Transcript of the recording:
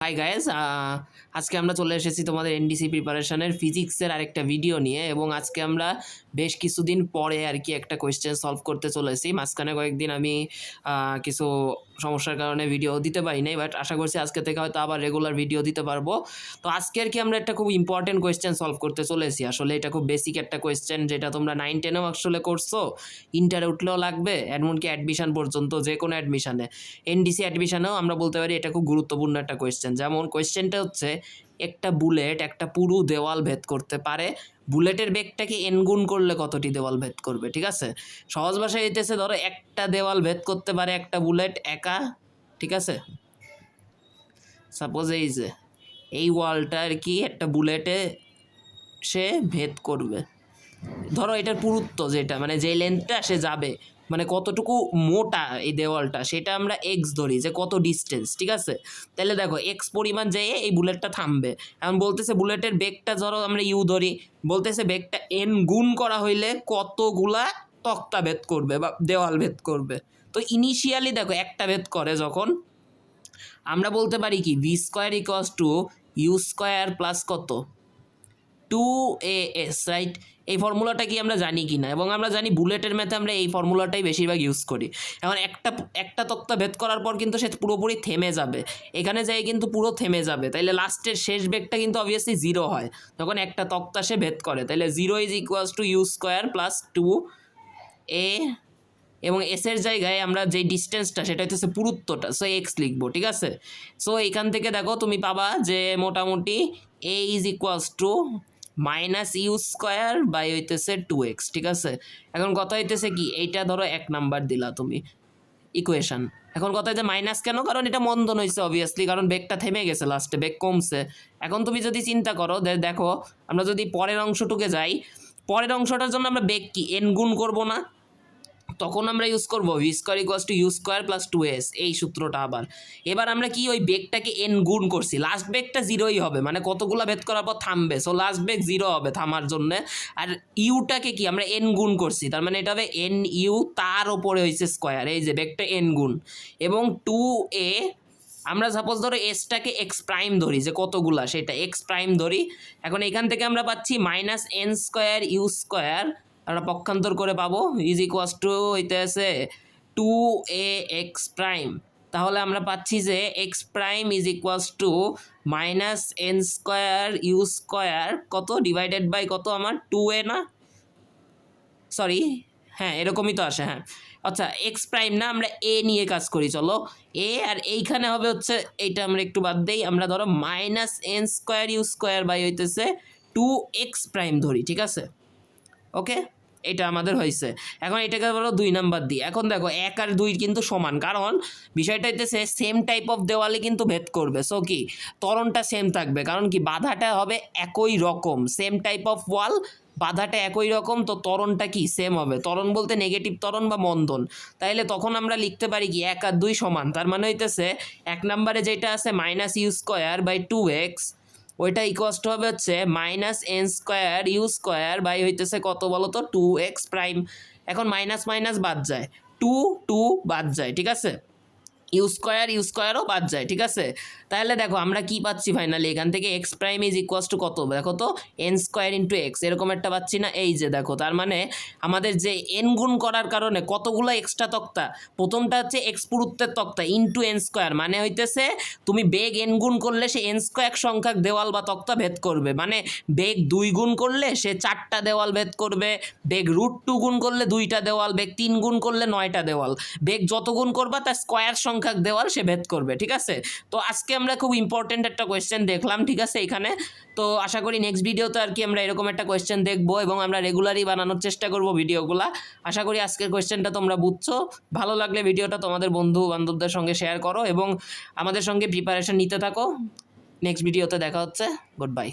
Hi guys, আজকে আমরা চলে এসেছি তোমাদের এনডিসি প্রিপারেশনের ফিজিক্সের আরেকটা ভিডিও নিয়ে। এবং আজকে আমরা বেশ কিছুদিন পরে আর কি একটা কোয়েশ্চেন সলভ করতে চলেছি। মাঝখানে কয়েকদিন আমি কিছু সমস্যার কারণে ভিডিও দিতে পারি নাই, বাট আশা করছি আজকে থেকে হয়তো আবার রেগুলার ভিডিও দিতে পারবো। তো আজকে আর কি আমরা একটা খুব ইম্পর্টেন্ট কোয়েশ্চেন সলভ করতে চলেছি। আসলে এটা খুব বেসিক একটা কোয়েশ্চেন, যেটা তোমরা 9-10এও আসলে করছো, ইন্টারে উঠলেও লাগবে, এমনকি অ্যাডমিশন পর্যন্ত, যে কোনো অ্যাডমিশানে, এনডিসি অ্যাডমিশনেও আমরা বলতে পারি এটা খুব গুরুত্বপূর্ণ একটা কোয়েশ্চেন। যেমন কোয়েশ্চেনটা হচ্ছে, একটা বুলেট একটা পুরো দেওয়াল ভেদ করতে পারে, বুলেটের বেগটাকে এন গুণ করলে কতটি দেওয়াল ভেদ করবে? ঠিক আছে, সহজ ভাষায় দিতেছে, ধরো একটা দেওয়াল ভেদ করতে পারে একটা বুলেট একা। ঠিক আছে, সাপোজ এই যে এই ওয়ালটা আর কি একটা বুলেটে সে ভেদ করবে। ধরো এটার পুরুত্ব যেটা, মানে যে লেন্থটা সে যাবে, মানে কতটুকু মোটা এই দেওয়ালটা, সেটা আমরা এক্স ধরি, যে কত ডিস্টেন্স। ঠিক আছে, তাহলে দেখো এক্স পরিমাণ যেয়ে এই বুলেটটা থামবে। এখন বলতেছে বুলেটের বেগটা ধরো আমরা ইউ ধরি, বলতেছে বেগটা এন গুণ করা হইলে কতগুলা তক্তা ভেদ করবে বা দেওয়াল ভেদ করবে। তো ইনিশিয়ালি দেখো একটা ভেদ করে যখন, আমরা বলতে পারি কি V square equals to U square plus কত 2as, রাইট? এই ফর্মুলাটা কি আমরা জানি কি না? এবং আমরা জানি বুলেটের ম্যাথে আমরা এই ফর্মুলাটাই বেশিরভাগ ইউজ করি। এখন একটা তক্তা ভেদ করার পর কিন্তু সে পুরোপুরি থেমে যাবে, এখানে যাই কিন্তু পুরো থেমে যাবে, তাইলে লাস্টের শেষ বেগটা কিন্তু অবভিয়াসলি জিরো হয় যখন একটা তক্তা সে ভেদ করে। তাইলে 0 is equals to U square plus 2a, এবং এসের জায়গায় আমরা যে ডিস্টেন্সটা সেটা হচ্ছে পুরুত্বটা, সো এক্স লিখবো। ঠিক আছে, সো এখান থেকে দেখো তুমি পাবা যে মোটামুটি a is equals to minus u square by হইতেছে 2x। ঠিক আছে, এখন কথা হইতেছে কি, এইটা ধরো 1 নাম্বার দিলা তুমি ইকুয়েশন। এখন কথা হচ্ছে মাইনাস কেন? কারণ এটা মন্দন হয়েছে অবভিয়াসলি, কারণ বেগটা থেমে গেছে, লাস্টে বেগ কমছে। এখন তুমি যদি চিন্তা করো, দেখো আমরা যদি পরের অংশটুকে যাই, পরের অংশটার জন্য আমরা বেগ কি এন গুণ করবো না? তখন আমরা ইউজ করবো V square equals to U square plus 2s, এই সূত্রটা। আবার এবার আমরা কি ওই বেগটাকে এন গুণ করছি, লাস্ট বেগটা জিরোই হবে, মানে কতগুলো ভেদ করার পর থামবে, সো লাস্ট বেগ জিরো হবে থামার জন্য। আর ইউটাকে কি আমরা এন গুণ করছি, তার মানে এটা হবে এন ইউ, তার ওপরে হয়েছে স্কোয়ার, এই যে বেগটা এন গুণ, এবং 2a আমরা সাপোজ ধরো এসটাকে এক্স প্রাইম ধরি, যে কতগুলা সেটা এক্স প্রাইম ধরি। এখন এখান থেকে আমরা পাচ্ছি minus N square U square, আমরা পক্ষান্তর করে পাবো ইজ ইকুয়ালস টু হইতে আছে 2ax প্রাইম। তাহলে আমরা পাচ্ছি যে X prime is equals to minus N square U square কত ডিভাইডেড বাই কত, আমার 2a না, সরি, হ্যাঁ এরকমই তো আসে। হ্যাঁ আচ্ছা, এক্স প্রাইম না, আমরা এ নিয়ে কাজ করি, চলো এ, আর এইখানে হবে হচ্ছে এইটা আমরা একটু বাদ দেই, আমরা ধরো minus N square U square by হইতেছে 2x প্রাইম ধরি। ঠিক আছে, ওকে, এটা আমাদের হয়েছে। এখন এটাকে বলো 2 নাম্বার দিই। এখন দেখো 1 আর 2 কিন্তু সমান, কারণ বিষয়টা হইতেছে সেম টাইপ অফ দেওয়ালে কিন্তু ভেদ করবে, সো কি ত্বরণটা সেম থাকবে, কারণ কি বাধাটা হবে একই রকম, সেম টাইপ অফ ওয়াল, বাধাটা একই রকম, তো ত্বরণটা কি সেম হবে। ত্বরণ বলতে নেগেটিভ ত্বরণ বা মন্দন। তাইলে তখন আমরা লিখতে পারি কি 1 আর 2 সমান, তার মানে হইতেছে 1 নম্বরে যেটা আছে minus u square by 2x, ওইটা ইকুয়ালস টু হবে হচ্ছে minus N square U square by হইতেছে কত বলো তো 2x প্রাইম। এখন মাইনাস মাইনাস বাদ যায়, 2 বাদ যায়। ঠিক আছে, ইউ স্কোয়ারও বাদ যায়। ঠিক আছে, তাহলে দেখো আমরা কি পাচ্ছি ফাইনালি এখান থেকে, x prime is equals two কত, দেখো তো এন স্কোয়ার ইন্টু এক্স, এরকম একটা পাচ্ছি না, এই যে দেখো, তার মানে আমাদের যে এন গুণ করার কারণে কতগুলো এক্সট্রা তক্তা, প্রথমটা হচ্ছে এক্স পুরুত্বের তক্তা ইন্টু এন স্কোয়ার, মানে হইতেছে তুমি বেগ এন গুণ করলে সে এন স্কোয়ার সংখ্যক দেওয়াল বা তক্তা ভেদ করবে, মানে বেগ 2 গুণ করলে সে 4টা দেওয়াল ভেদ করবে, বেগ √2 গুণ করলে 2টা দেওয়াল, বেগ 3 গুণ করলে 9টা দেওয়াল, বেগ যত গুণ করবা তার স্কোয়ার সংখ্যক দেওয়াল সে ভেদ করবে। ঠিক আছে, তো আজকে আমরা খুব ইম্পর্টেন্ট একটা কোয়েশ্চেন দেখলাম। ঠিক আছে, এখানে তো আশা করি নেক্সট ভিডিওতে আর কি আমরা এরকম একটা কোয়েশ্চেন দেখবো, এবং আমরা রেগুলারই বানানোর চেষ্টা করব ভিডিওগুলা। আশা করি আজকের কোয়েশ্চেনটা তোমরা বুঝছো। ভালো লাগলে ভিডিওটা তোমাদের বন্ধু বান্ধবদের সঙ্গে শেয়ার করো, এবং আমাদের সঙ্গে প্রিপারেশন নিতে থাকো। নেক্সট ভিডিওতে দেখা হচ্ছে, গুড বাই।